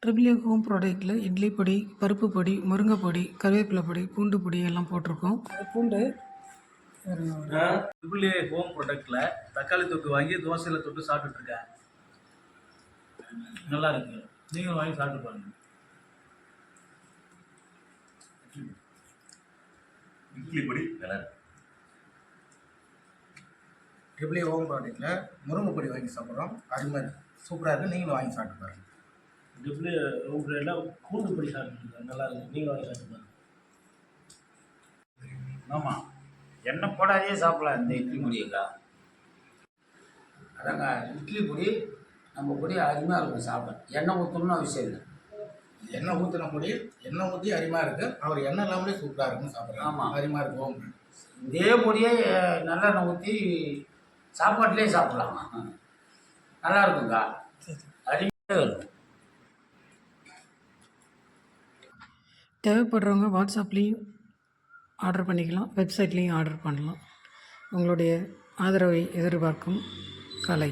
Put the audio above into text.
Triple A home ப்ராடக்ட்டில் idli பொடி, பருப்பு பொடி, முருங்கை பொடி, கருவேப்பிலை பொடி, பூண்டு பொடி எல்லாம் போட்டிருக்கோம். பூண்டு ட்ரிபிள் ஏ ஹோம் ப்ராடக்ட்டில் தக்காளி தொக்கு வாங்கி தோசையில் தொட்டு சாப்பிட்டுருக்கேன். நல்லா இருக்கு. நீங்களும் வாங்கி சாப்பிட்டு பாருங்க. இட்லி பொடி நல்லா இருக்கு. ட்ரிபிள் ஏ ஹோம் ப்ராடக்ட்டில் முருங்கை பொடி வாங்கி சாப்பிட்றோம். அது மாதிரி சூப்பராக இருக்குது. நீங்களும் வாங்கி சாப்பிட்டு பாருங்கள். ட்ரிபிள் ஏ ஹோம் ப்ராடக்ட்டில் பூண்டு பொடி சாப்பிட்டுருக்கேன். நல்லா இருக்கு. நீங்களும் வாங்கி சாப்பிட்டு பாருங்க. ஆமாம், எண்ணெய் போடாதே சாப்பிடலாம் இந்த இட்லி பொடியக்கா. அதாங்க இட்லி பொடி நம்ம பொடி அருமையாக இருக்கும் சாப்பிட. எண்ணெய் ஊற்றணும்னு அவசியம் இல்லை. எண்ணெய் ஊற்றின பொடி எண்ணெய் ஊற்றி அருமையாக இருக்குது. அவர் எண்ணெய் இல்லாமலே சூப்பராக இருக்கும் சாப்பிட்றேன். ஆமாம், அருமையாக இருக்கும். இதே பொடியே நல்லெண்ணெய் ஊற்றி சாப்பாட்டிலே சாப்பிட்லாமா, நல்லா இருக்குங்கா. அருமையாக இருக்கும். தேவைப்படுறவங்க வாட்ஸ்அப்லேயும் ஆர்டர் பண்ணிக்கலாம், வெப்சைட்லேயும் ஆர்டர் பண்ணலாம். உங்களுடைய ஆதரவை எதிர்பார்க்கும் கலை.